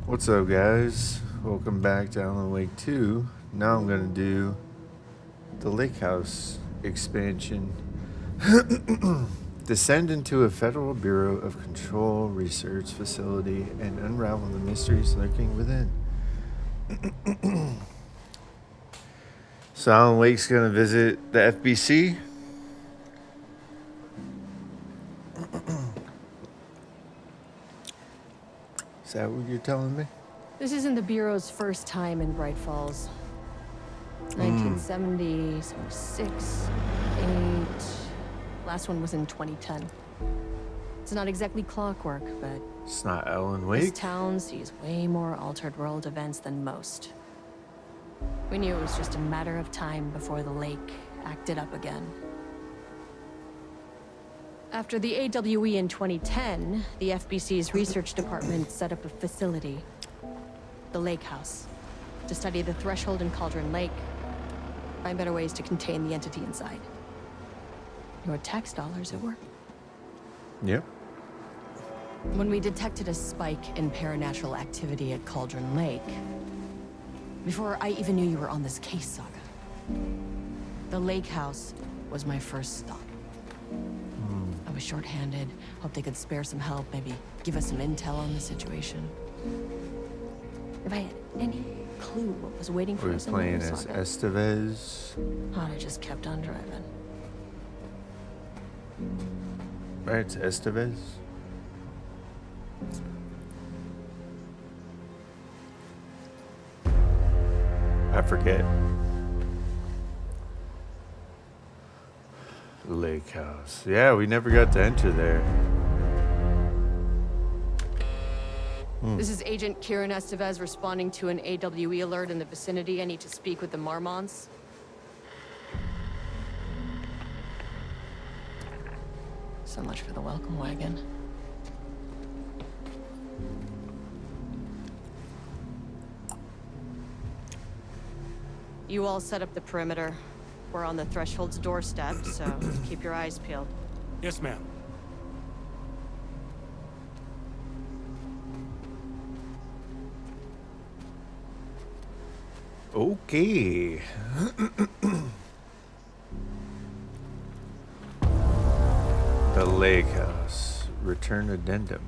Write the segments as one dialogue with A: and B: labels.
A: What's up, guys? Welcome back to Cauldron Lake 2. Now I'm going to do the lake house expansion. Descend into a Federal Bureau of Control research facility and unravel the mysteries lurking within. So Cauldron Lake's going to visit the FBC. Is that what you're telling me?
B: This isn't the Bureau's first time in Bright Falls. 1970, 76, 8. Last one was in 2010. It's not exactly clockwork, but
A: It's not Ellen
B: this
A: Wake.
B: town sees way more altered world events than most. We knew it was just a matter of time before the lake acted up again. After the AWE in 2010, the FBC's research department set up a facility, the Lake House, to study the threshold in Cauldron Lake, find better ways to contain the entity inside. Your tax dollars at work.
A: Yep.
B: When we detected a spike in paranatural activity at Cauldron Lake, before I even knew you were on this case, Saga, the Lake House was my first stop. I was short-handed, hoped they could spare some help, maybe give us some intel on the situation. If I had any clue what was waiting for
A: We're
B: us in
A: playing
B: the
A: as
B: Saga,
A: Estevez.
B: I'd have just kept on driving.
A: Right, it's Estevez. I forget. Lake House. Yeah, we never got to enter there.
B: This is Agent Kieran Estevez responding to an AWE alert in the vicinity. I need to speak with the Marmonts. So much for the welcome wagon. You all set up the perimeter. We're on the threshold's doorstep, so keep your eyes peeled.
C: Yes, ma'am.
A: Okay. The Lake House. Return addendum.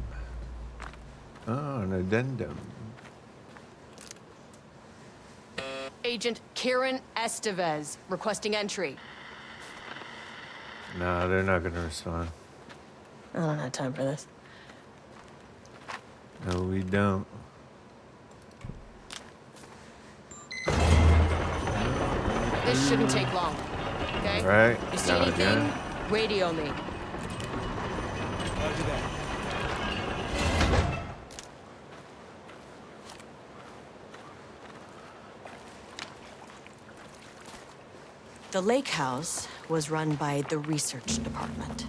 A: Oh, an addendum.
B: Agent Kieran Estevez, requesting entry.
A: No, they're not going to respond.
B: I don't have time for this.
A: No, we don't.
B: This shouldn't take long, okay?
A: All right.
B: You see
A: Now
B: anything?
A: again.
B: Radio me.
C: Roger that.
B: The Lake House was run by the research department.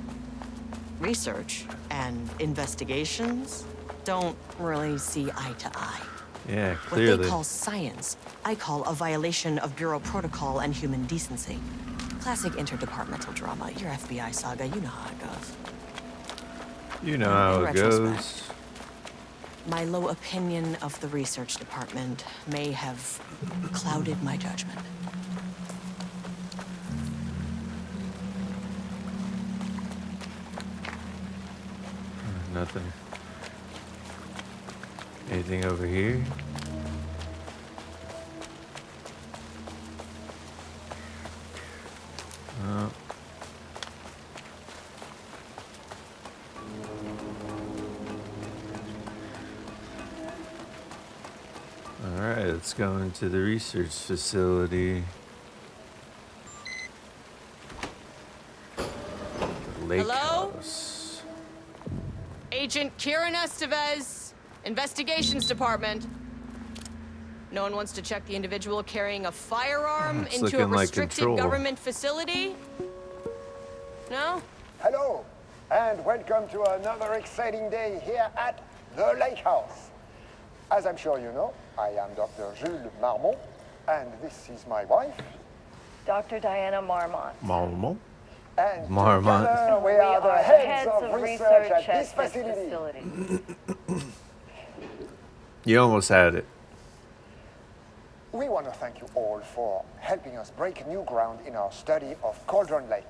B: Research and investigations don't really see eye to eye.
A: Yeah,
B: What
A: clearly.
B: they call science, I call a violation of Bureau protocol and human decency. Classic interdepartmental drama. Your FBI saga, you know how it goes.
A: You know
B: In
A: how it goes.
B: retrospect, my low opinion of the research department may have clouded my judgment.
A: Nothing. Anything over here? Oh. All right, let's go into the research facility. The Lake
B: Hello?
A: House.
B: Agent Kieran Estevez, Investigations Department. No one wants to check the individual carrying a firearm
A: It's
B: into a
A: looking like
B: restricted
A: Control.
B: government facility? No?
D: Hello, and welcome to another exciting day here at the Lake House. As I'm sure you know, I am Dr. Jules Marmont, and this is my wife.
E: Dr. Diana Marmont.
A: Marmont.
D: And
A: Marmont.
D: together we are the heads of research at this facility.
A: You almost had it.
D: We want to thank you all for helping us break new ground in our study of Cauldron Lake.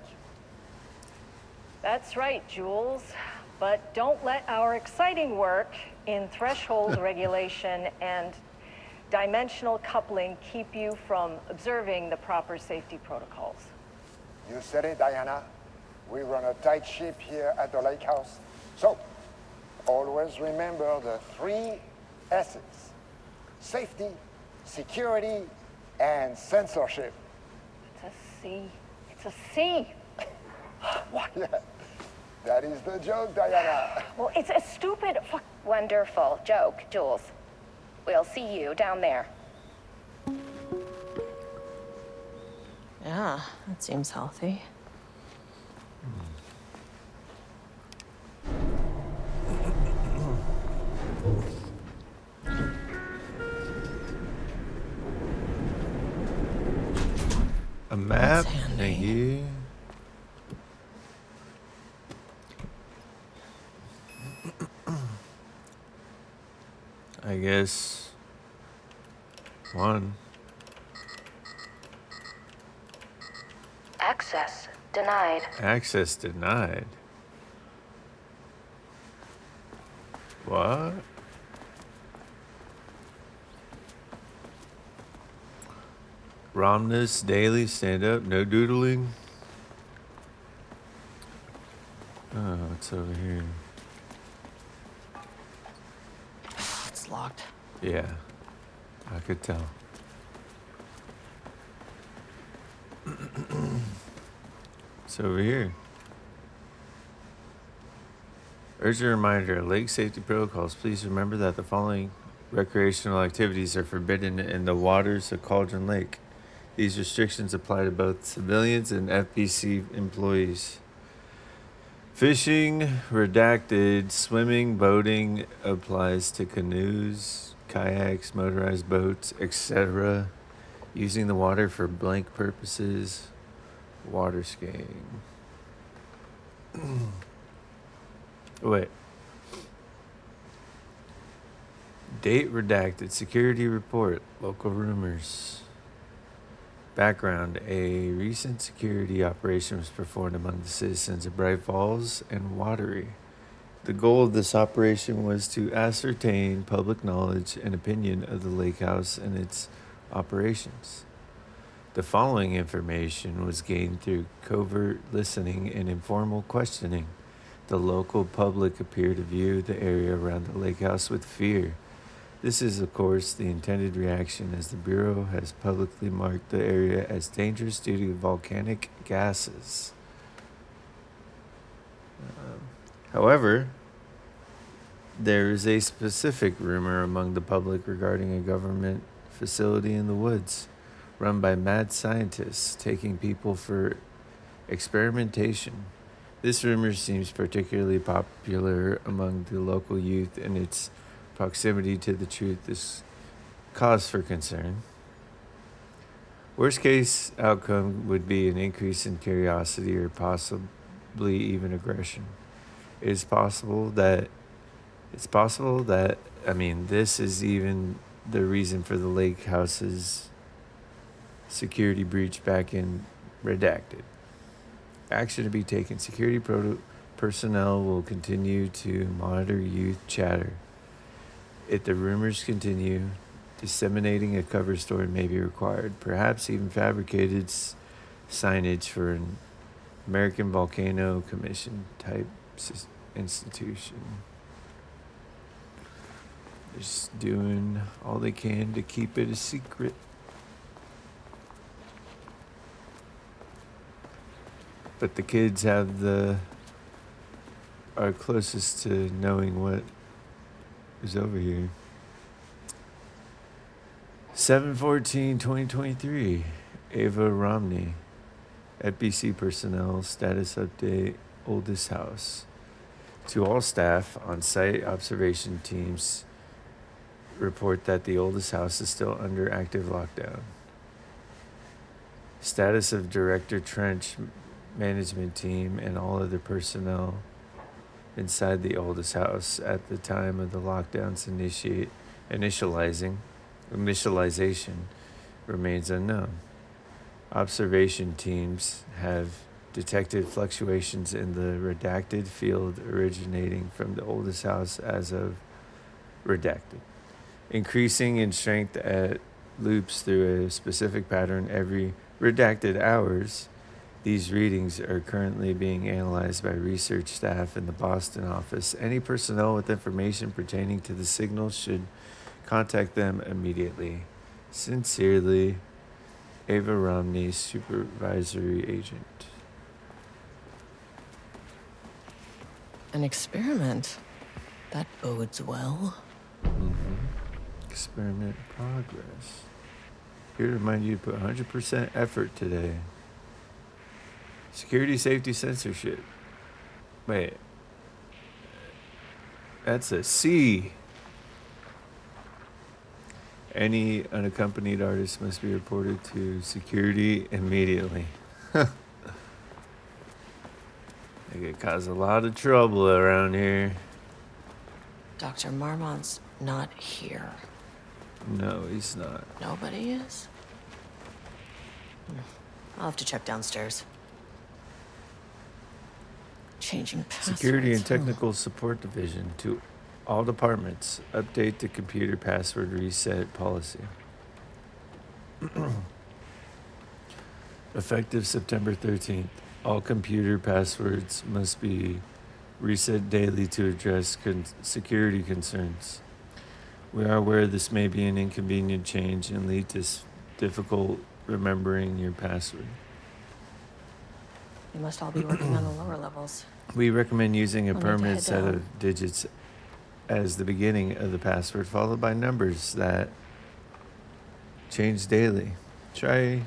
E: That's right, Jules. But don't let our exciting work in threshold regulation and dimensional coupling keep you from observing the proper safety protocols.
D: You said it, Diana. We run a tight ship here at the lake house. So, always remember the 3 S's. Safety, security, and censorship.
E: It's a C. It's a C.
D: What? Yeah, that is the joke, Diana.
E: Well, it's a stupid fuck.
C: Wonderful joke, Jules. We'll see you down there.
B: Yeah, that seems healthy.
A: A map.
B: That's handy.
A: Thank you. I guess 1.
C: Access denied.
A: Access denied. What? Romnus daily stand up, no doodling. Oh, it's over here.
B: It's locked.
A: Yeah, I could tell. It's over here. Urgent reminder, lake safety protocols. Please remember that the following recreational activities are forbidden in the waters of Cauldron Lake. These restrictions apply to both civilians and FBC employees. Fishing, redacted. Swimming, boating applies to canoes, kayaks, motorized boats, etc. Using the water for blank purposes. Water skiing. Wait. Date redacted. Security report. Local rumors. Background. A recent security operation was performed among the citizens of Bright Falls and Watery. The goal of this operation was to ascertain public knowledge and opinion of the lake house and its operations. The following information was gained through covert listening and informal questioning. The local public appear to view the area around the lake house with fear. This is, of course, the intended reaction, as the Bureau has publicly marked the area as dangerous due to volcanic gases. However, there is a specific rumor among the public regarding a government facility in the woods, run by mad scientists taking people for experimentation. This rumor seems particularly popular among the local youth, and its proximity to the truth is cause for concern. Worst case outcome would be an increase in curiosity or possibly even aggression. It's possible that this is even the reason for the lake house's security breach back in redacted. Action to be taken. Security personnel will continue to monitor youth chatter. If the rumors continue, disseminating a cover story may be required, perhaps even fabricated signage for an American Volcano Commission type institution. Just doing all they can to keep it a secret. But the kids are closest to knowing what is over here. 7/14/2023. Ava Romney. FBC personnel status update. Oldest house. To all staff on site, observation teams report that the oldest house is still under active lockdown. Status of Director Trench management team and all other personnel inside the oldest house at the time of the lockdown's Initialization remains unknown. Observation teams have detected fluctuations in the redacted field originating from the oldest house as of redacted, increasing in strength at loops through a specific pattern every redacted hours. These readings are currently being analyzed by research staff in the Boston office. Any personnel with information pertaining to the signals should contact them immediately. Sincerely, Ava Romney, Supervisory Agent.
B: An experiment. That bodes well.
A: Experiment progress. Here to remind you to put 100% effort today. Security, safety, censorship. Wait. That's a C. Any unaccompanied artist must be reported to security immediately. They could cause a lot of trouble around here.
B: Dr. Marmont's not here.
A: No, he's not.
B: Nobody is? I'll have to check downstairs. Changing passwords.
A: Security and Technical Support Division to all departments. Update the computer password reset policy. Effective September 13th. All computer passwords must be reset daily to address security concerns. We are aware this may be an inconvenient change and lead to difficult remembering your password.
B: You must all be working on the lower levels.
A: We recommend using a
B: I'll need to
A: permanent
B: head
A: set
B: down.
A: of digits as the beginning of the password, followed by numbers that change daily. Try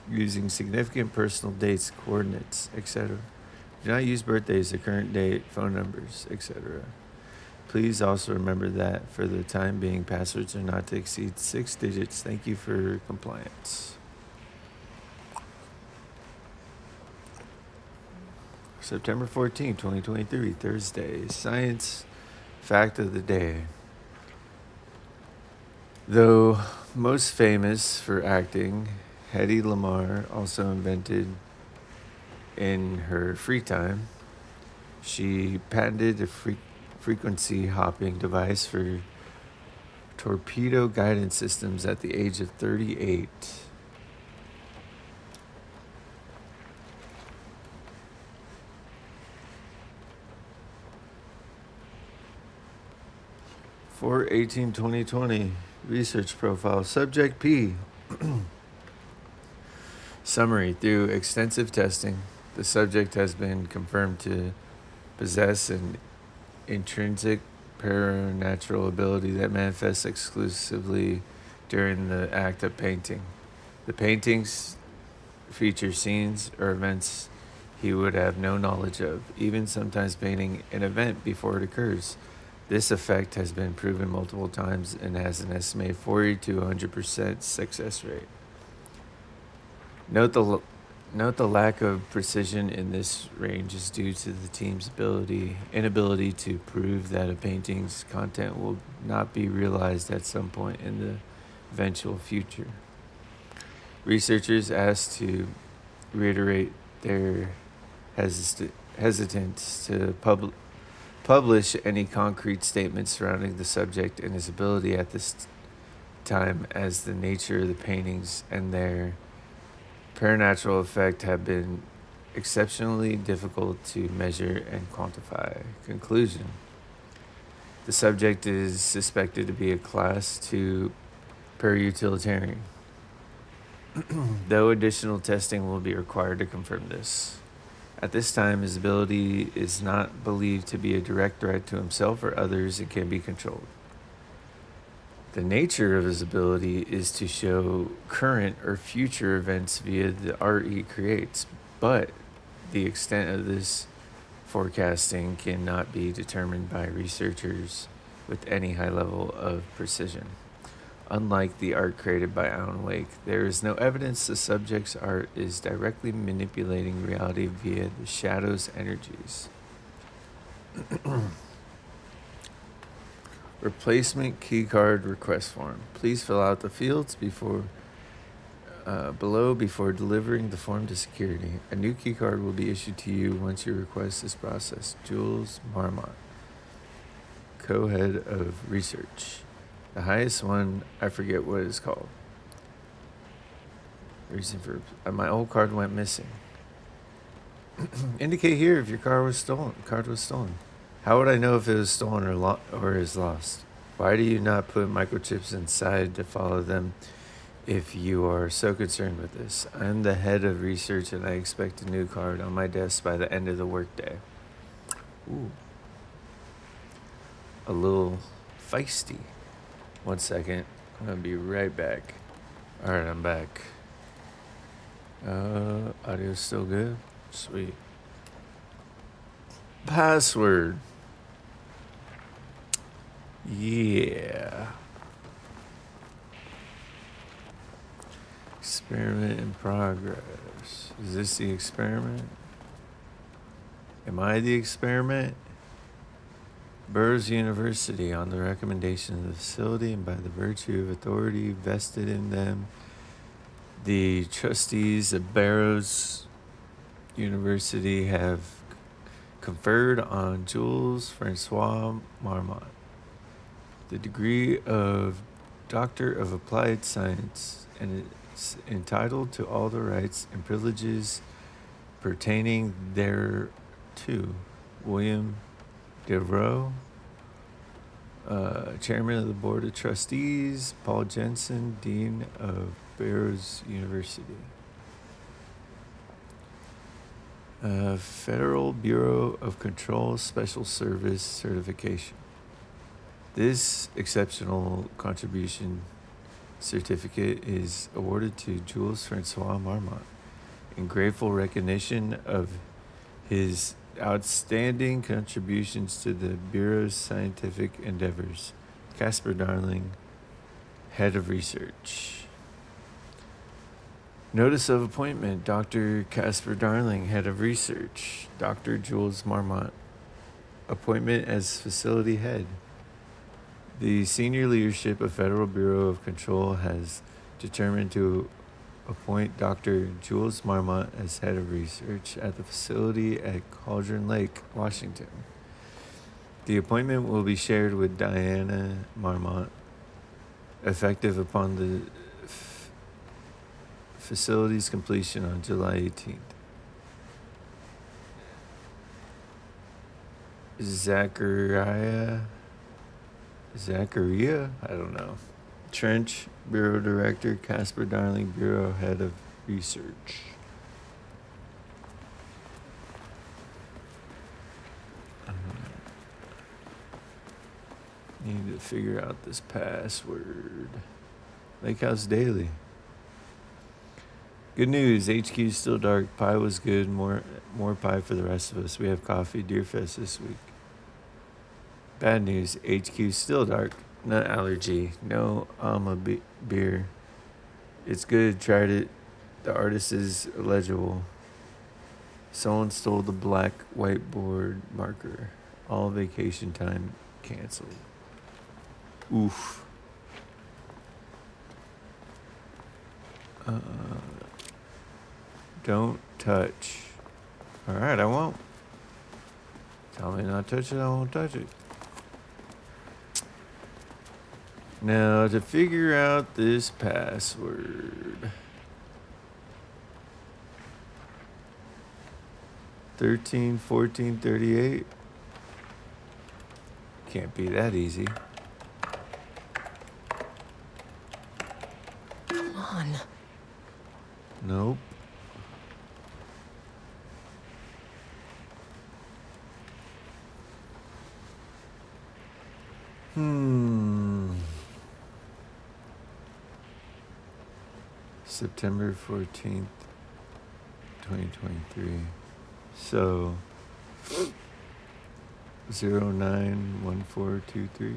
A: using significant personal dates, coordinates, etc. Do not use birthdays, the current date, phone numbers, etc. Please also remember that for the time being, passwords are not to exceed 6 digits. Thank you for your compliance. September 14, 2023, Thursday. Science fact of the day. Though most famous for acting, Hedy Lamarr also invented in her free time. She patented a frequency hopping device for torpedo guidance systems at the age of 38. For 18-2020 research profile, subject P. Summary: through extensive testing, the subject has been confirmed to possess an intrinsic paranatural ability that manifests exclusively during the act of painting. The paintings feature scenes or events he would have no knowledge of, even sometimes painting an event before it occurs. This effect has been proven multiple times and has an estimated 40 to 100% success rate. Note the lack of precision in this range is due to the team's inability to prove that a painting's content will not be realized at some point in the eventual future. Researchers asked to reiterate their hesitance to publish any concrete statements surrounding the subject and his ability at this time, as the nature of the paintings and their paranatural effect have been exceptionally difficult to measure and quantify. Conclusion: the subject is suspected to be a Class 2 parautilitarian, though additional testing will be required to confirm this. At this time, his ability is not believed to be a direct threat to himself or others and can be controlled. The nature of his ability is to show current or future events via the art he creates, but the extent of this forecasting cannot be determined by researchers with any high level of precision. Unlike the art created by Alan Wake, there is no evidence the subject's art is directly manipulating reality via the shadow's energies. Replacement keycard request form. Please fill out the fields below before delivering the form to security. A new keycard will be issued to you once your request is processed. Jules Marmot, co-head of research. The highest one, I forget what it's called. Reason for my old card went missing. Indicate here if your card was stolen. How would I know if it was stolen or is lost? Why do you not put microchips inside to follow them if you are so concerned with this? I'm the head of research and I expect a new card on my desk by the end of the workday. Ooh. A little feisty. 1 second. I'm going to be right back. All right, I'm back. Audio's still good? Sweet. Password. Yeah. Experiment in progress. Is this the experiment? Am I the experiment? Burroughs University, on the recommendation of the facility and by the virtue of authority vested in them, the trustees of Burroughs University have conferred on Jules Francois Marmot the degree of Doctor of Applied Science and is entitled to all the rights and privileges pertaining thereto. William DeRoe, Chairman of the Board of Trustees. Paul Jensen, Dean of Burroughs University. Federal Bureau of Control Special Service Certification. This exceptional contribution certificate is awarded to Jules Francois Marmot in grateful recognition of his outstanding contributions to the Bureau's scientific endeavors. Casper Darling, Head of Research. Notice of appointment, Dr. Casper Darling, Head of Research. Dr. Jules Marmot, appointment as Facility Head. The senior leadership of Federal Bureau of Control has determined to appoint Dr. Jules Marmot as Head of Research at the facility at Cauldron Lake, Washington. The appointment will be shared with Diana Marmot, effective upon the facility's completion on July 18th. Zachariah? I don't know. Trench, Bureau Director. Casper Darling, Bureau Head of Research. Need to figure out this password. Lake House Daily. Good news, HQ is still dark. Pie was good. More pie for the rest of us. We have coffee. Deerfest this week. Bad news, HQ is still dark. Nut allergy. No beer. It's good. Tried it. The artist is illegible. Someone stole the black whiteboard marker. All vacation time canceled. Oof. Don't touch. Alright, I won't. Tell me not to touch it, I won't touch it. Now, to figure out this password. 13, 14, 38. Can't be that easy.
B: Come on.
A: Nope. September 14th, 2023. So, 091423.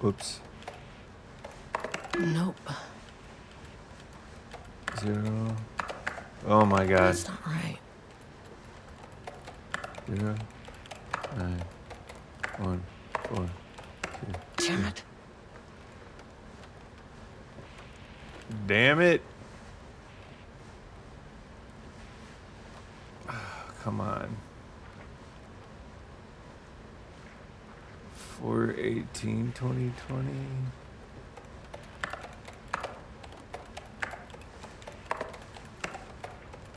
A: Whoops.
B: Nope.
A: 0. Oh my God.
B: That's not right.
A: 0, 9, 1, 4, 2.
B: Damn it.
A: Damn it. Come on. 4/18/2020.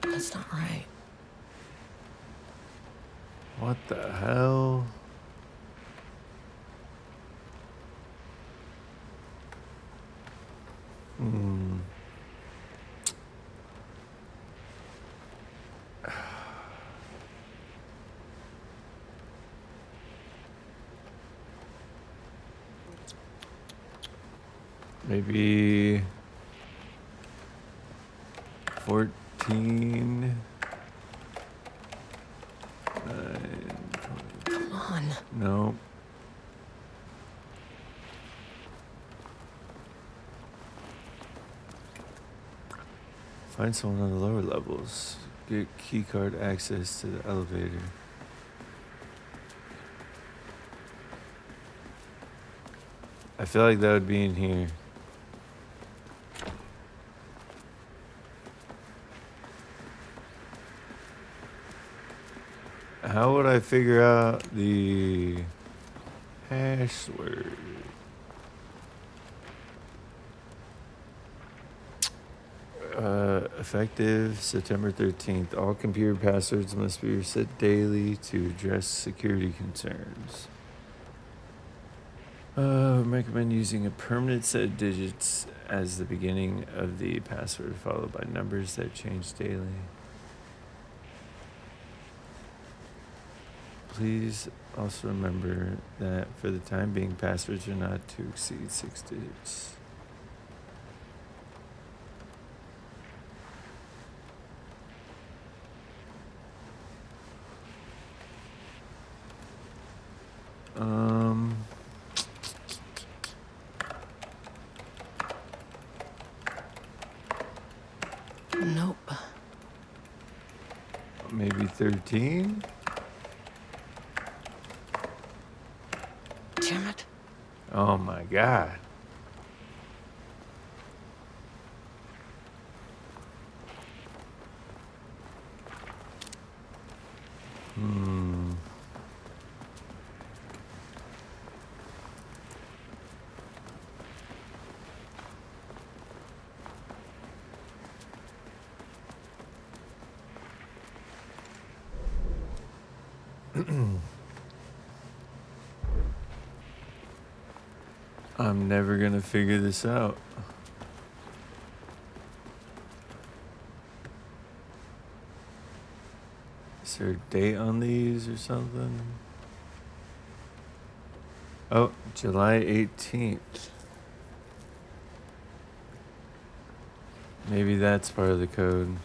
B: That's not right.
A: What the hell? Hmm. Maybe 14. 9,
B: Come on.
A: no. Find someone on the lower levels. Get keycard access to the elevator. I feel like that would be in here. How would I figure out the password? Effective September 13th. All computer passwords must be reset daily to address security concerns. Recommend using a permanent set of digits as the beginning of the password, followed by numbers that change daily. Please also remember that for the time being, passwords are not to exceed 6 digits.
B: Nope.
A: Maybe 13?
B: Damn it.
A: Oh my God. Hmm. I'm never gonna figure this out. Is there a date on these or something? Oh, July 18th. Maybe that's part of the code.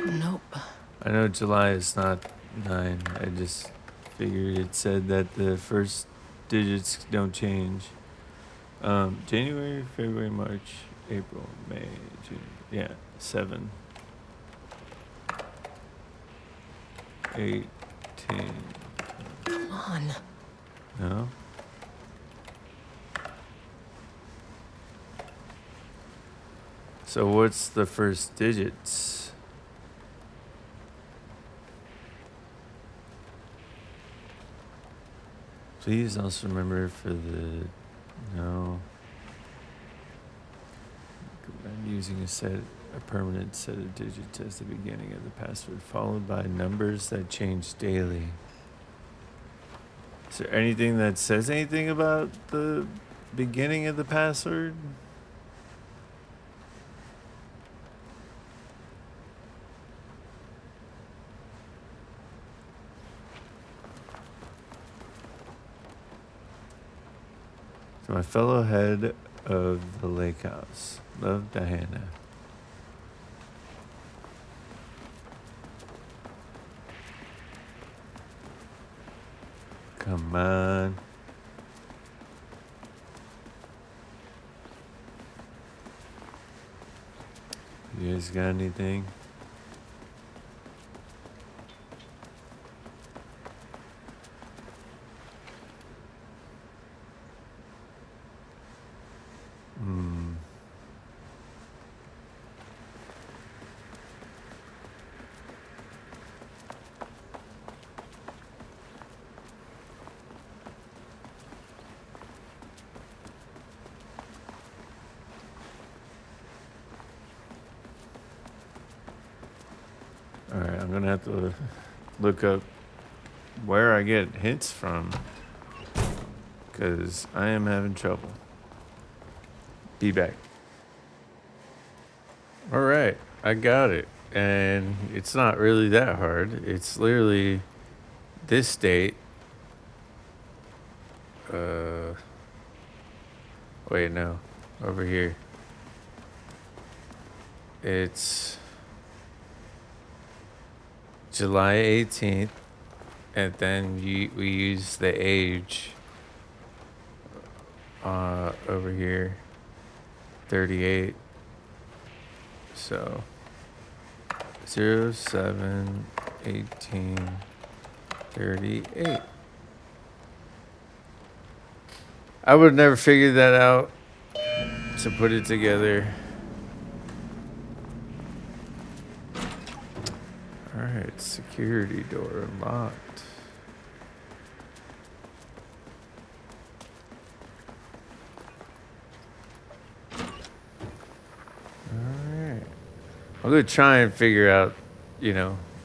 B: Nope.
A: I know July is not 9. I just figured it said that the first digits don't change. January, February, March, April, May, June. Yeah, 7. 18.
B: Come on.
A: No? So what's the first digits? Please also remember for the... No. I'm using a permanent set of digits as the beginning of the password, followed by numbers that change daily. Is there anything that says anything about the beginning of the password? To my fellow head of the lake house, love, Diana. Come on. You guys got anything? Hmm. All right, I'm gonna have to look up where I get hints from, because I am having trouble. Be back. All right, I got it. And it's not really that hard. It's literally this date. Wait, no. Over here. It's July 18th. And then we use the age over here. 38. So 07 18 38. I would never figure that out to put it together. All right, security door unlocked. All right, I'm gonna try and figure out,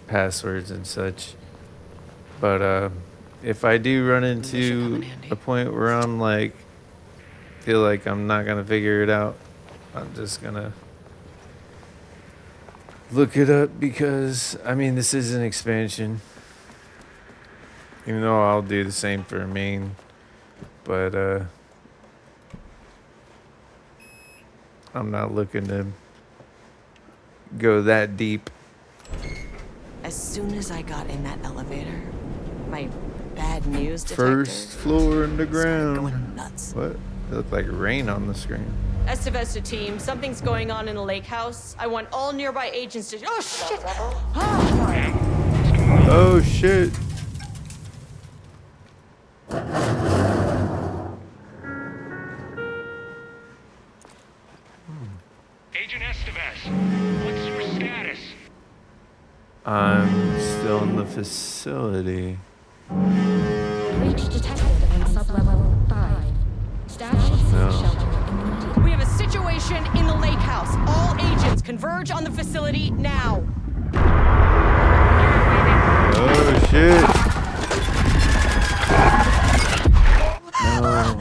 A: passwords and such. But if I do run into a point where I'm like, feel like I'm not gonna figure it out, I'm just gonna look it up, because this is an expansion. Even though I'll do the same for a main, but I'm not looking to go that deep.
B: As soon as I got in that elevator, my bad news detector
A: First floor underground.
B: started going nuts.
A: What? It looked like rain on the screen.
B: Estevesta team, something's going on in the lake house. I want all nearby agents to. Oh shit!
A: Oh shit!
F: Agent Estevez, what's your status?
A: I'm still in the facility.
G: Breach detected on sublevel 5. Stash
A: No.
G: shelter immediately.
B: We have a situation in the lake house. All agents converge on the facility now.
A: Oh shit! No.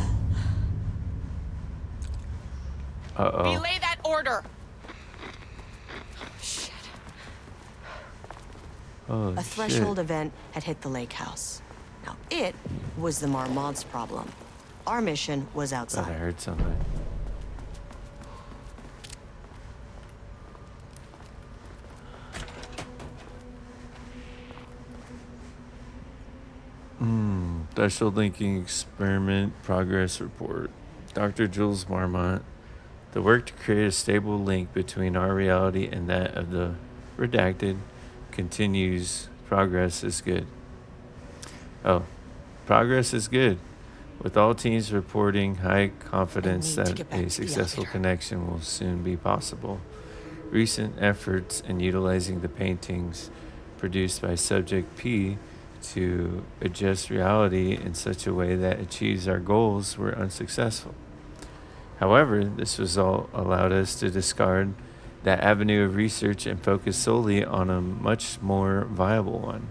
A: Uh-oh.
B: Relay that order. Shit.
A: Oh,
B: A threshold
A: shit.
B: event had hit the lake house. Now, it was the Marmot's problem. Our mission was
A: Thought I
B: outside.
A: heard something. Threshold linking experiment progress report. Dr. Jules Marmot. The work to create a stable link between our reality and that of the redacted continues. Progress is good. Oh, progress is good. With all teams reporting high confidence
B: I need to
A: that
B: get back
A: a
B: to the
A: successful
B: elevator.
A: connection will soon be possible. Recent efforts in utilizing the paintings produced by Subject P to adjust reality in such a way that achieves our goals were unsuccessful. However, this result allowed us to discard that avenue of research and focus solely on a much more viable one.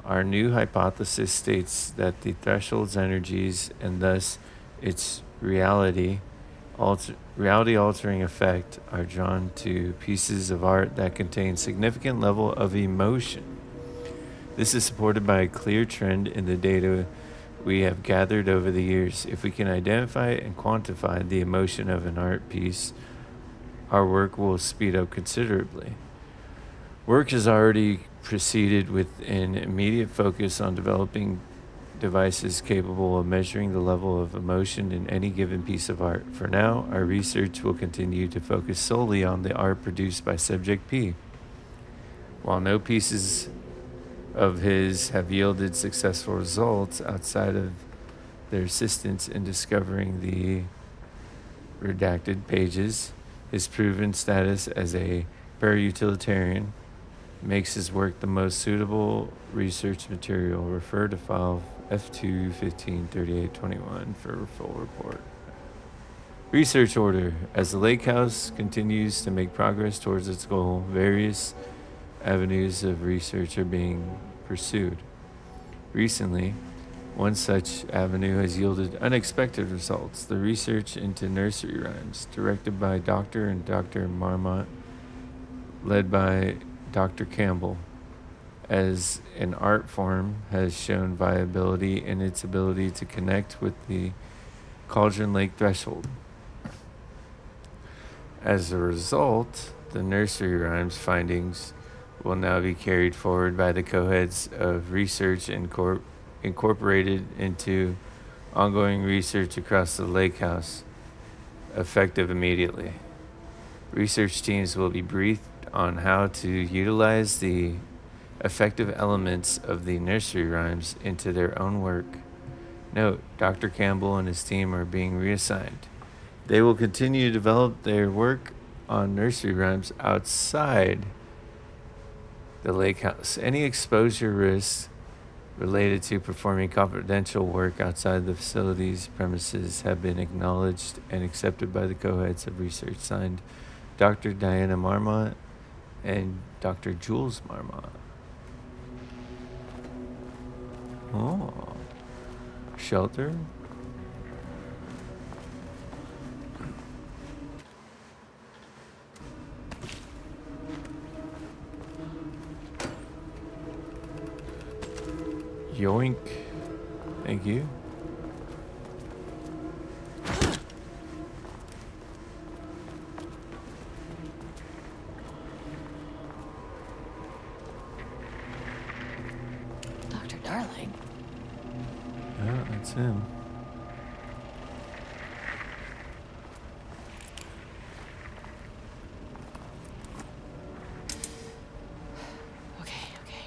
A: Our new hypothesis states that the threshold's energies, and thus its reality-altering effect, are drawn to pieces of art that contain significant level of emotion. This is supported by a clear trend in the data we have gathered over the years. If we can identify and quantify the emotion of an art piece, our work will speed up considerably. Work has already proceeded with an immediate focus on developing devices capable of measuring the level of emotion in any given piece of art. For now, our research will continue to focus solely on the art produced by Subject P. While no pieces of his have yielded successful results outside of their assistance in discovering the redacted pages, his proven status as a para-utilitarian makes his work the most suitable research material. Refer to file F2 153821 for a full report. Research order. As the lake house continues to make progress towards its goal, various avenues of research are being pursued. Recently, one such avenue has yielded unexpected results. The research into nursery rhymes, directed by Dr. and Dr. Marmot, led by Dr. Campbell, as an art form, has shown viability in its ability to connect with the Cauldron Lake threshold. As a result, the nursery rhymes findings will now be carried forward by the co-heads of research and incorporated into ongoing research across the lake house, effective immediately. Research teams will be briefed on how to utilize the effective elements of the nursery rhymes into their own work. Note, Dr. Campbell and his team are being reassigned. They will continue to develop their work on nursery rhymes outside the lake house. Any exposure risks related to performing confidential work outside the facility's premises have been acknowledged and accepted by the co-heads of research. Signed, Dr. Diana Marmot and Dr. Jules Marmot. Oh. Shelter? Yoink. Thank you.
B: Dr. Darling.
A: Oh, that's him.
B: Okay.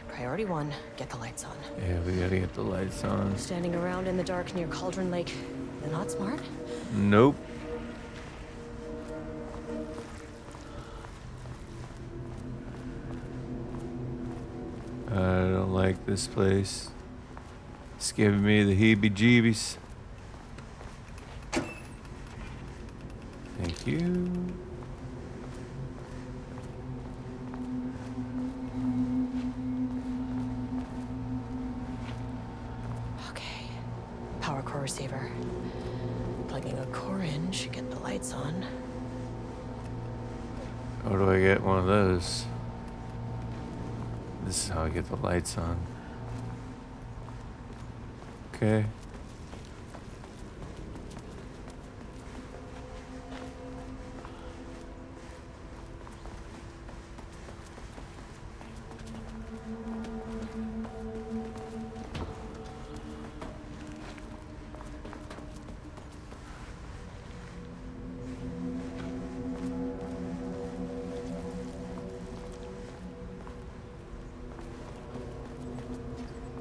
B: Priority 1, get the lights on.
A: Yeah, we gotta get the lights on.
B: Standing around in the dark near Cauldron Lake, not smart?
A: Nope. I don't like this place. It's giving me the heebie-jeebies. Thank you.
B: Okay. Power core receiver. Plugging a core in should get the lights on.
A: How do I get one of those? This is how I get the lights on. Okay.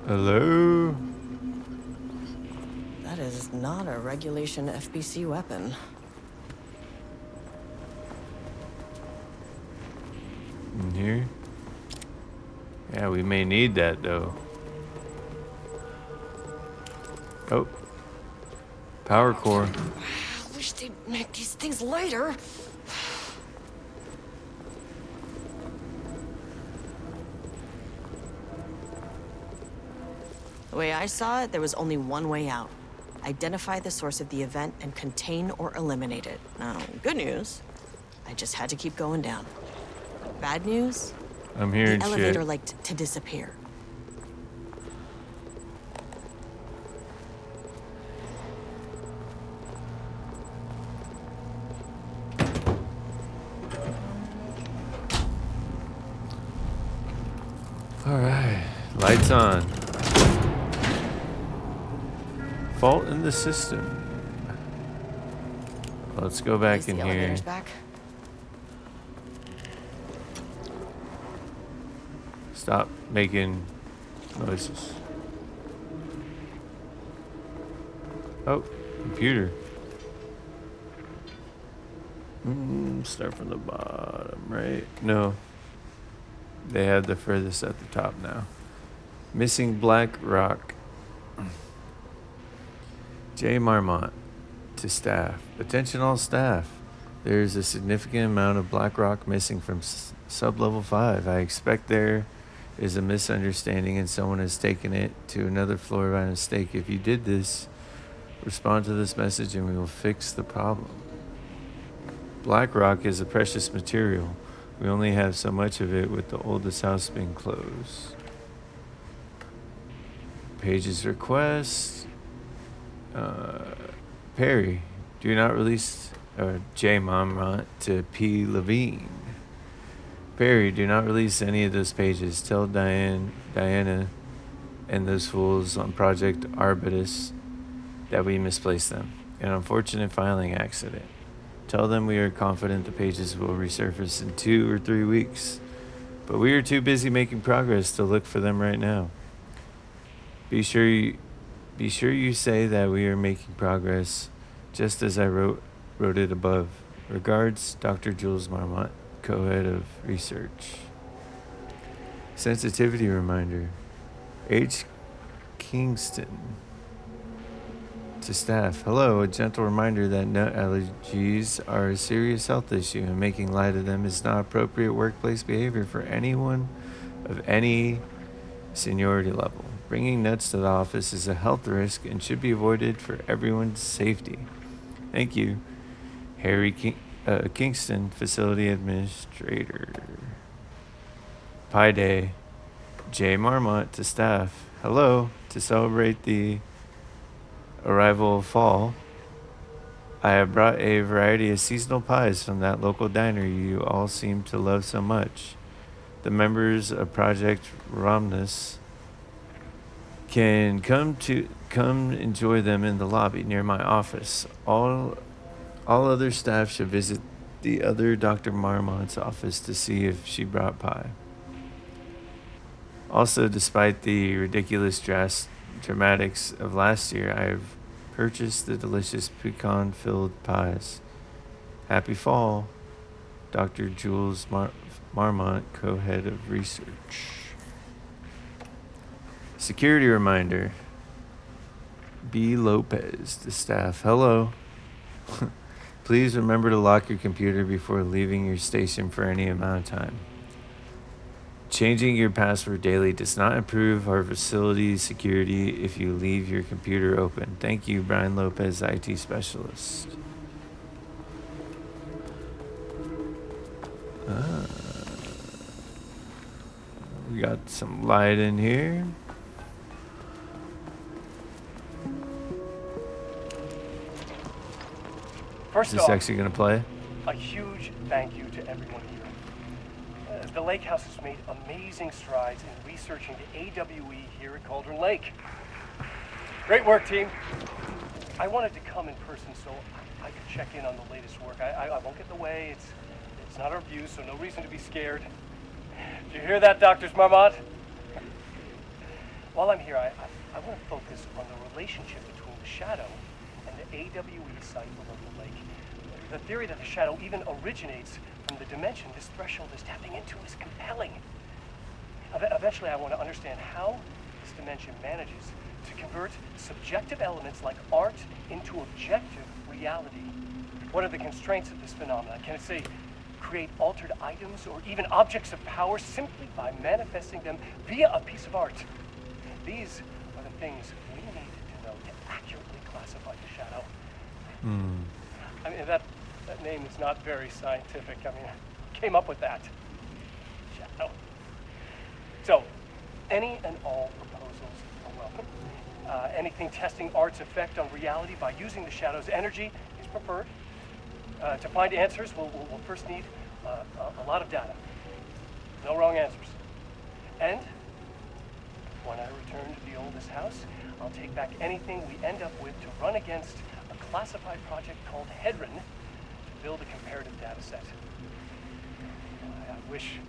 A: Hello?
B: That is not a regulation FBC weapon.
A: In here? Yeah, we may need that though. Oh. Power core.
B: I wish they'd make these things lighter. The way I saw it, there was only one way out. Identify the source of the event and contain or eliminate it. Now, good news, I just had to keep going down. Bad news,
A: I'm hearing
B: the
A: shit.
B: elevator liked to disappear.
A: All right, lights on. Fault in the system. Let's go
B: At
A: back
B: least
A: in
B: the
A: here.
B: elevator's back.
A: Stop making noises. Oh, computer. Start from the bottom, right? No. They have the furthest at the top now. Missing black rock. J. Marmont to staff. Attention all staff. There is a significant amount of black rock missing from sub-level 5. I expect there is a misunderstanding and someone has taken it to another floor by mistake. If you did this, respond to this message and we will fix the problem. Black rock is a precious material. We only have so much of it with the oldest house being closed. Page's request. Perry, do not release J. Marmont to P. Levine. Perry, do not release any of those pages. Tell Diana and those fools on Project Arbutus that we misplaced them. An unfortunate filing accident. Tell them we are confident the pages will resurface in 2 or 3 weeks, but we are too busy making progress to look for them right now. Be sure you say that we are making progress, just as I wrote it above. Regards, Dr. Jules Marmont, co-head of research. Sensitivity reminder. H. Kingston to staff. Hello, a gentle reminder that nut allergies are a serious health issue and making light of them is not appropriate workplace behavior for anyone of any seniority level. Bringing nuts to the office is a health risk and should be avoided for everyone's safety. Thank you. Harry Kingston, Facility Administrator. Pi Day. J. Marmont to staff. Hello. To celebrate the arrival of fall, I have brought a variety of seasonal pies from that local diner you all seem to love so much. The members of Project Romnus can come enjoy them in the lobby near my office. All other staff should visit the other Dr. Marmont's office to see if she brought pie. Also, despite the ridiculous dramatics of last year, I have purchased the delicious pecan-filled pies. Happy fall, Dr. Jules Marmont, co-head of research. Security reminder. B. Lopez, the staff. Hello. Please remember to lock your computer before leaving your station for any amount of time. Changing your password daily does not improve our facility's security if you leave your computer open. Thank you, Brian Lopez, IT specialist. We got some light in here.
H: First
A: Is this
H: off,
A: actually going to play?
H: a huge thank you to everyone here. The Lake House has made amazing strides in researching the AWE here at Cauldron Lake. Great work, team. I wanted to come in person so I could check in on the latest work. I won't get in the way. It's not our view, so no reason to be scared. Did you hear that, Dr. Marmont? While I'm here, I want to focus on the relationship between the shadow and the AWE site below the lake. The theory that the shadow even originates from the dimension this threshold is tapping into is compelling. Eventually, I want to understand how this dimension manages to convert subjective elements like art into objective reality. What are the constraints of this phenomenon? Can it, say, create altered items or even objects of power simply by manifesting them via a piece of art? These are the things we need to know to accurately classify the shadow. I mean, that name is not very scientific. I mean, I came up with that. Shadow. So, any and all proposals are welcome. Anything testing art's effect on reality by using the shadow's energy is preferred. To find answers, we'll first need a lot of data. No wrong answers. And When I return to the oldest house, I'll take back anything we end up with to run against a classified project called Hedron to build a comparative data set. I wish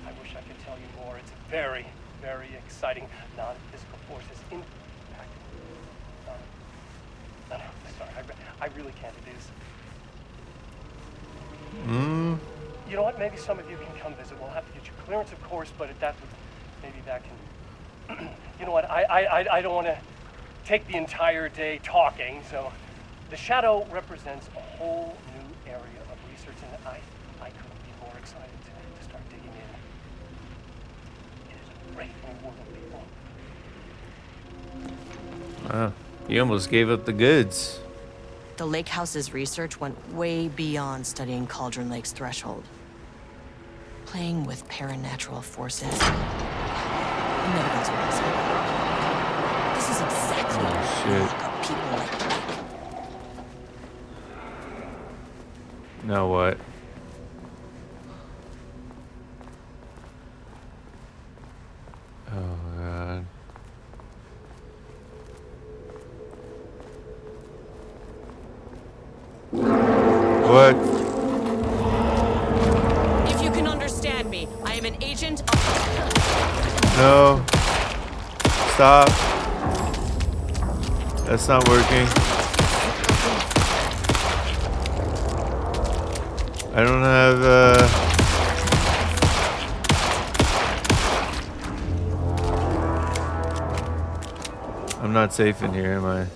H: I could tell you more. It's very, very exciting. Non-physical forces impact. No, sorry, I really can't do this. You know what? Maybe some of you can come visit. We'll have to get you clearance, of course, but maybe that can. You know what? I don't want to take the entire day talking. So, the shadow represents a whole new area of research, and I couldn't be more excited to start digging in. It is a great new world, people.
A: Wow. You almost gave up the goods.
B: The Lake House's research went way beyond studying Cauldron Lake's threshold. Playing with paranatural forces. I've never been so excited. This is exactly what lock up people like Lake.
A: Now what? Oh, God. What?
B: If you can understand me, I am an agent of...
A: No. Stop. That's not working. I don't have, I'm not safe in here, am I?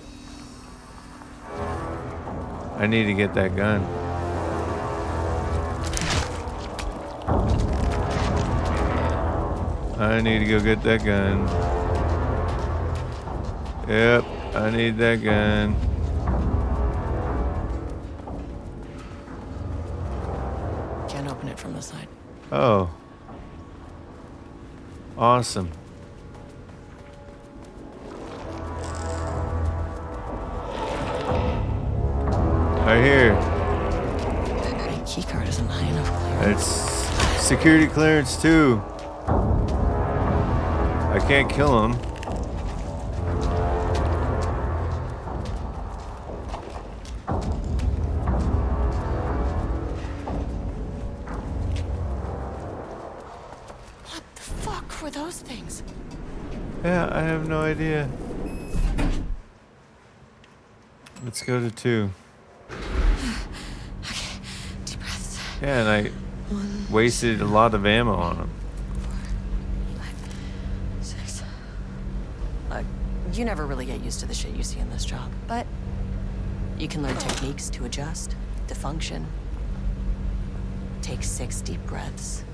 A: I need to get that gun. I need to go get that gun. Yep, I need that gun.
B: Can't open it from the side.
A: Oh. Awesome. Right here.
B: My keycard isn't high enough clear.
A: It's security clearance too. I can't kill him.
B: What the fuck were those things?
A: Yeah, I have no idea. Let's go to 2.
B: Okay, deep breaths.
A: Yeah, and I wasted a lot of ammo on him.
B: 6. You never really get used to the shit you see in this job, but you can learn techniques to adjust, to function. Take 6 deep breaths,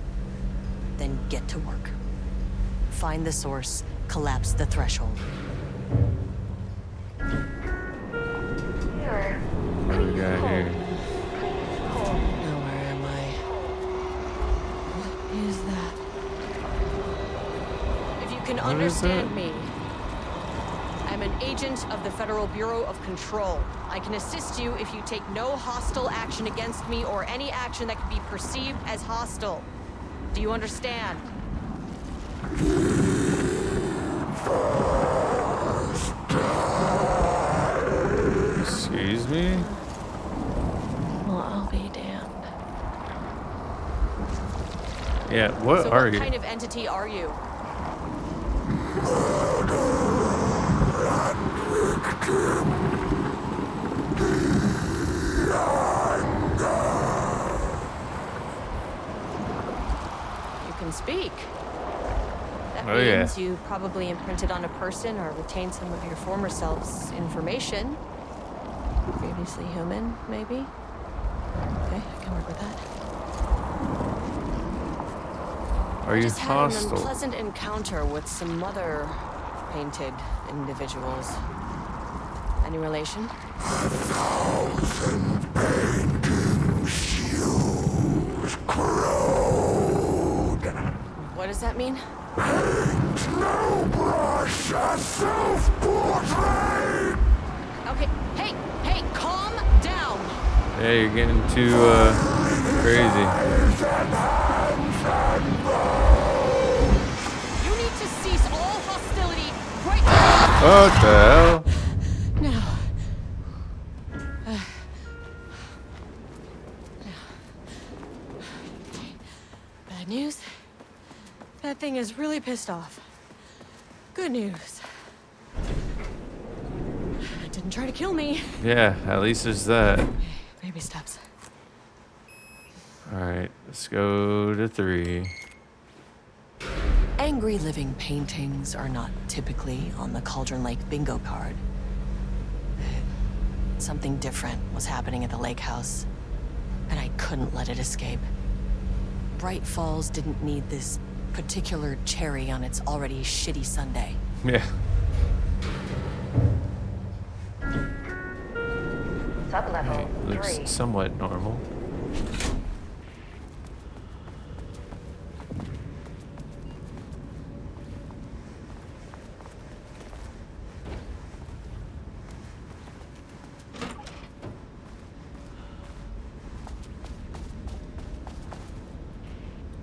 B: then get to work. Find the source, collapse the threshold.
A: What do we got here?
B: Now where am I? What is that? If you can
A: What is
B: understand
A: that?
B: me, I'm an agent of the Federal Bureau of Control. I can assist you if you take no hostile action against me or any action that could be perceived as hostile. Do you understand?
A: Excuse me?
B: Well, I'll be damned.
A: Yeah, what
B: So
A: are
B: what
A: you?
B: kind of entity are you? You can speak. That
A: Oh, yeah.
B: means you probably imprinted on a person or retained some of your former self's information. Previously human, maybe? Okay, I can work with that.
A: Are
B: I
A: you
B: just had an
A: hostile?
B: unpleasant encounter with some other painted individuals. Any relation? What does that mean? Okay, hey, calm down.
A: Yeah, you're getting too crazy.
B: You need to cease all hostility
A: What the hell?
B: Now. Bad news. That thing is really pissed off. Good news. It didn't try to kill me.
A: Yeah, at least there's that.
B: Baby steps.
A: Alright, let's go to 3.
B: Angry living paintings are not typically on the Cauldron Lake bingo card. Something different was happening at the lake house, and I couldn't let it escape. Bright Falls didn't need this particular cherry on its already shitty sundae.
A: Yeah.
C: Sublevel
A: Looks
C: 3.
A: somewhat normal.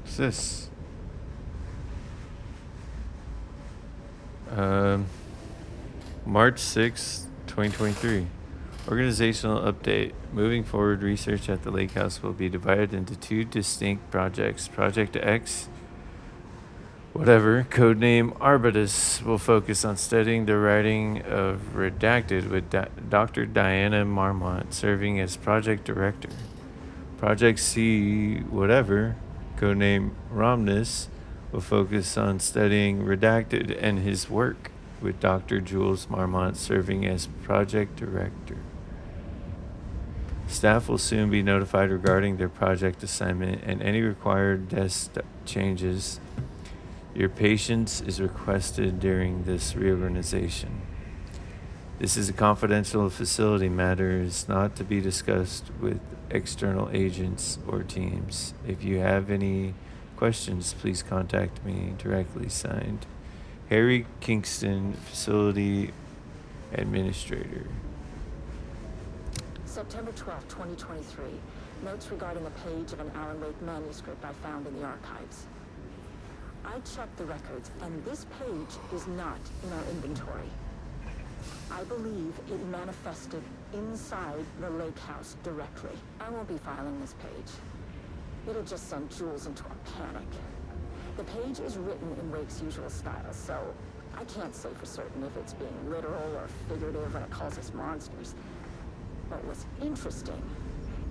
A: What's this? March 6th, 2023. Organizational update. Moving forward, research at the lake house will be divided into 2 distinct projects. Project X, whatever, codename Arbutus, will focus on studying the writing of Redacted with Dr. Diana Marmont serving as project director. Project C, whatever, codename Romnus, will focus on studying Redacted and his work, with Dr. Jules Marmont serving as project director. Staff will soon be notified regarding their project assignment and any required desk changes. Your patience is requested during this reorganization. This is a confidential facility matter. It is not to be discussed with external agents or teams. If you have any questions, please contact me directly. Signed, Harry Kingston, Facility Administrator.
G: September 12, 2023. Notes regarding a page of an Alan Wake manuscript I found in the archives. I checked the records, and this page is not in our inventory. I believe it manifested inside the lake house directly. I won't be filing this page. It'll just send Jules into a panic. The page is written in Wake's usual style, so I can't say for certain if it's being literal or figurative when it calls us monsters. But what's interesting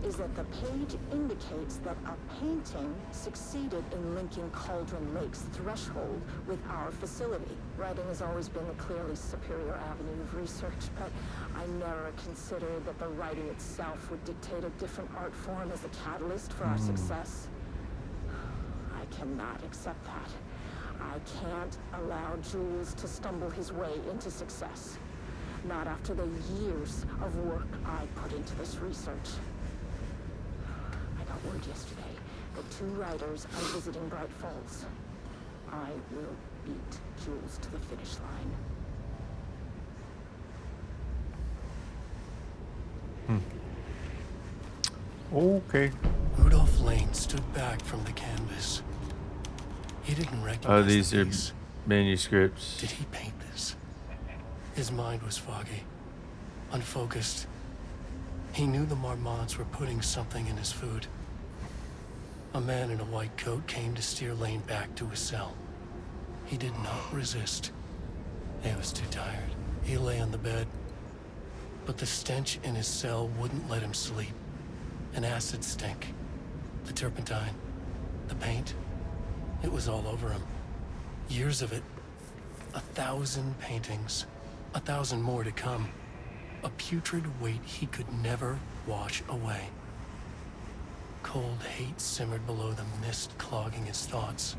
G: is that the page indicates that a painting succeeded in linking Cauldron Lake's threshold with our facility. Writing has always been a clearly superior avenue of research, but I never considered that the writing itself would dictate a different art form as the catalyst for our success. I cannot accept that. I can't allow Jules to stumble his way into success. Not after the years of work I put into this research. I got word yesterday that 2 writers are visiting Bright Falls. I will beat Jules to the finish line.
A: Okay.
H: Rudolph Lane stood back from the canvas. He didn't recognize
A: Oh, these
H: the
A: are
H: piece.
A: manuscripts.
H: Did he paint this? His mind was foggy, unfocused. He knew the Marmonts were putting something in his food. A man in a white coat came to steer Lane back to his cell. He did not resist. He was too tired. He lay on the bed, but the stench in his cell wouldn't let him sleep. An acid stink. The turpentine. The paint. It was all over him. Years of it. 1,000 paintings. 1,000 more to come. A putrid weight he could never wash away. Cold hate simmered below the mist clogging his thoughts.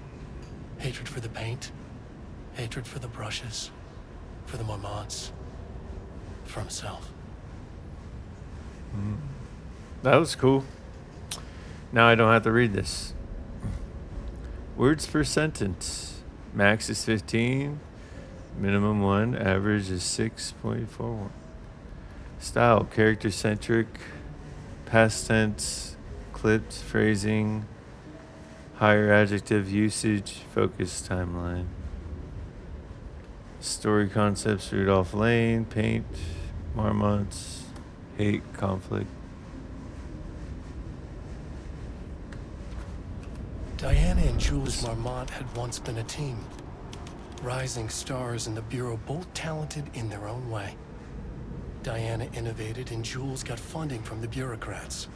H: Hatred for the paint. Hatred for the brushes. For the Marmonts. For himself.
A: That was cool. Now I don't have to read this. Words per sentence. Max is 15. Minimum 1. Average is 6.41. Style. Character-centric. Past tense. Clipped. Phrasing. Higher adjective usage. Focus timeline. Story concepts, Rudolph Lane, paint, Marmots, hate, conflict.
I: Diana and Jules Marmont had once been a team. Rising stars in the Bureau, both talented in their own way. Diana innovated and Jules got funding from the bureaucrats.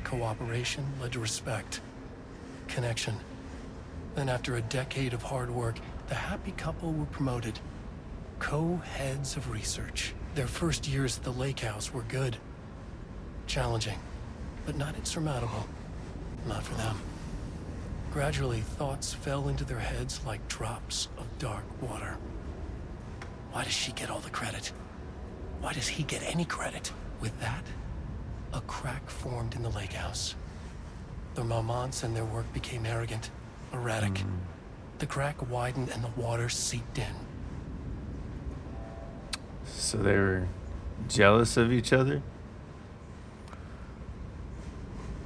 I: Cooperation led to respect. Connection. Then after a decade of hard work, the happy couple were promoted. Co-heads of research. Their first years at the lake house were good. Challenging, but not insurmountable. Not for them. Gradually, thoughts fell into their heads like drops of dark water. Why does she get all the credit? Why does he get any credit? With that, a crack formed in the lake house. The Marmonts and their work became arrogant, erratic. The crack widened and the water seeped in.
A: So they were jealous of each other?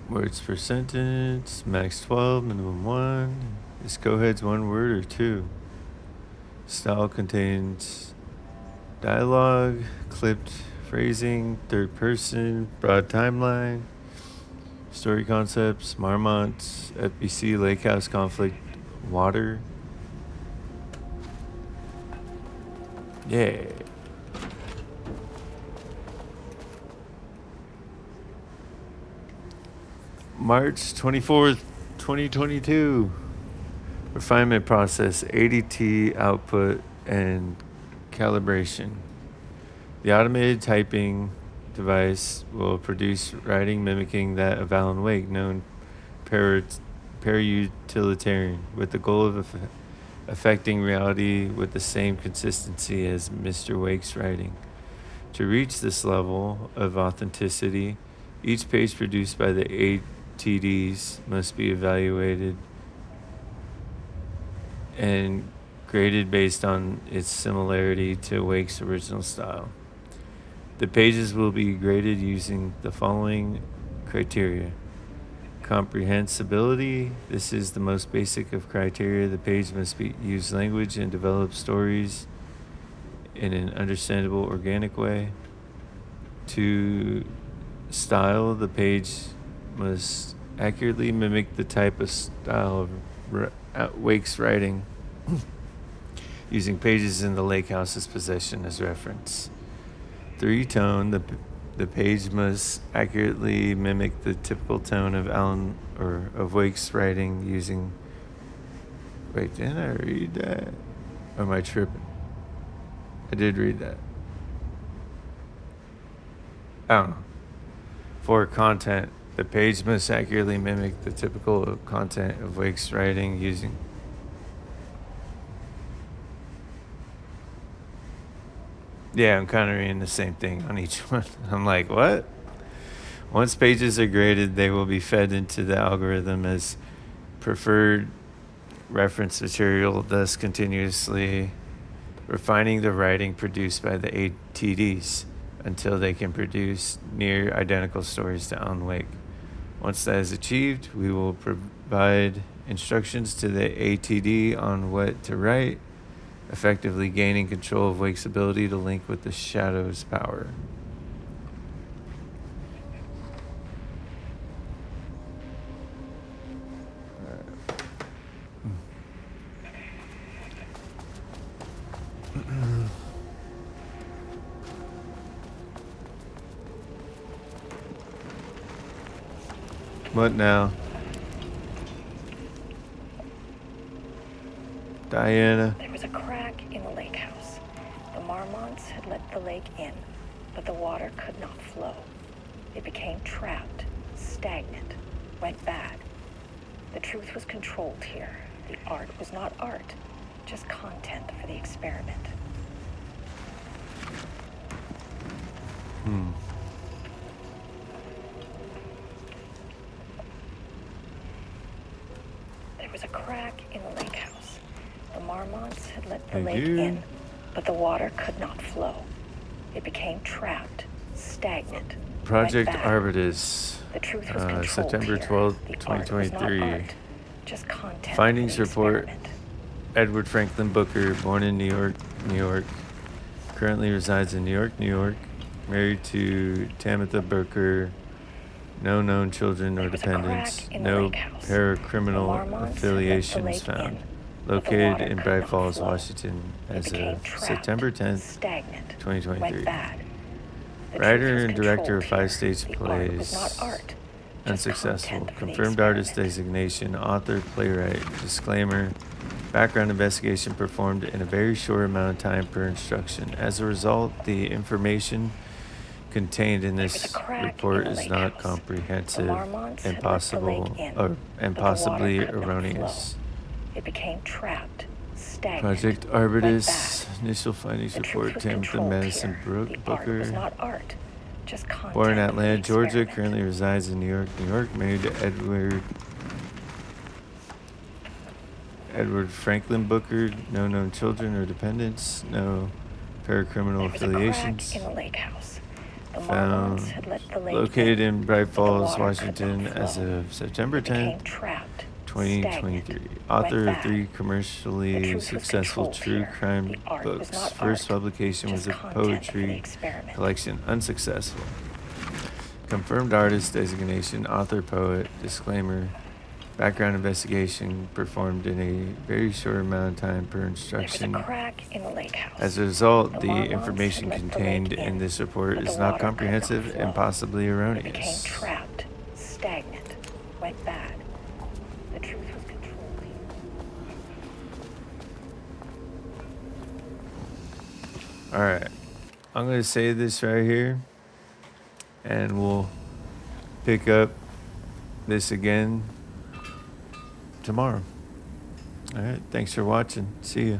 A: Words per sentence, max 12, minimum 1. Is co-heads one word or two? Style contains dialogue, clipped phrasing, third person, broad timeline, story concepts, Marmots, FBC, lake house conflict, water. Yeah. March 24th, 2022. Refinement process, ADT output and calibration. The automated typing device will produce writing mimicking that of Alan Wake, known para-utilitarian, with the goal of affecting reality with the same consistency as Mr. Wake's writing. To reach this level of authenticity, each page produced by the ATDs must be evaluated and graded based on its similarity to Wake's original style. The pages will be graded using the following criteria. Comprehensibility. This is the most basic of criteria. The page must use language and develop stories in an understandable, organic way. To style, the page must accurately mimic the type of style of Wake's writing, using pages in the lake house's possession as reference. 3. Tone. The page must accurately mimic the typical tone of of Wake's writing using. Wait, didn't I read that? Or am I tripping? I did read that. Oh. 4. Content. The page must accurately mimic the typical content of Wake's writing using. Yeah, I'm kind of reading the same thing on each one. I'm like, what? Once pages are graded, they will be fed into the algorithm as preferred reference material, thus continuously refining the writing produced by the ATDs until they can produce near identical stories to Alan Wake. Once that is achieved, we will provide instructions to the ATD on what to write, effectively gaining control of Wake's ability to link with the Shadow's power. What now? Diana.
C: There was a crack in the lake house. The Marmonts had let the lake in, but the water could not flow. It became trapped, stagnant, went bad. The truth was controlled here. The art was not art, just content for the experiment. There was a crack in the lake house. The Marmonts had let the lake in, but the water could not flow. It became trapped, stagnant.
A: Project
C: went bad.
A: Arbitus.
C: The truth was controlled
A: September
C: here.
A: 12th,
C: The art was not
A: 2023.
C: art, just content
A: Findings
C: for the
A: report.
C: experiment.
A: Edward Franklin Booker, born in New York, New York, currently resides in New York, New York, married to Tamitha Booker, no known children or
C: There was a crack
A: dependents,
C: in the
A: no
C: lake house. The
A: paracriminal
C: Marmonts had let the
A: affiliations
C: lake
A: found.
C: in, but the
A: Located
C: water
A: in
C: could
A: Bright
C: not
A: Falls,
C: flow.
A: Washington,
C: It
A: as
C: became
A: of
C: trapped,
A: September 10th,
C: stagnant,
A: 2023.
C: went bad. The truth
A: Writer
C: was
A: and director of
C: controlled here.
A: 5 stage
C: The art was not
A: plays.
C: art, just
A: Unsuccessful.
C: content for the
A: Confirmed artist
C: experiment.
A: designation, author, playwright. Disclaimer. Background investigation performed in a very short amount of time per instruction. As a result, the information contained in
C: There was a
A: this
C: crack
A: report
C: in the
A: is
C: lake
A: not
C: house.
A: comprehensive
C: The Marmonts
A: and
C: had let the lake in, but the water
A: possibly
C: could not
A: erroneous.
C: flow. It became trapped, stagnant,
A: Project
C: went
A: Arbutus.
C: bad.
A: Initial findings
C: The truth
A: report.
C: was
A: Tamitha
C: controlled
A: Madison
C: here. The art was
A: Booker.
C: not art, just content
A: Born in
C: for the
A: Atlanta, Georgia.
C: experiment.
A: Currently resides in New York, New York. Married to Edward Franklin Booker, no known children or dependents, no paracriminal
C: There was a crack
A: affiliations.
C: in the lake house. The
A: Found
C: Marmonts had let the lake
A: located in Bright
C: but the
A: Falls,
C: water could
A: Washington,
C: not
A: as
C: flow.
A: of September
C: It became
A: 10th,
C: trapped,
A: 2023.
C: stagnant,
A: Author
C: went
A: of
C: bad.
A: 3
C: The
A: commercially
C: truth was
A: successful
C: controlled
A: true
C: here.
A: crime
C: The art was
A: books.
C: not
A: First
C: art,
A: publication was
C: just
A: a
C: content for the
A: poetry
C: experiment.
A: collection. Unsuccessful. Confirmed artist designation, author, poet. Disclaimer. Background investigation performed in a very short amount of time per
C: There was a
A: instruction.
C: crack in the lake house.
A: As a result,
C: The
A: the
C: Marmonts
A: information
C: had let the
A: contained
C: lake
A: in this report
C: but the
A: is
C: water
A: not
C: could not
A: comprehensive and
C: flow.
A: possibly
C: It became
A: erroneous.
C: trapped, stagnant, went bad. The truth was controlled here.
A: All right, I'm going to say this right here, and we'll pick up this again tomorrow. All right, thanks for watching. See you.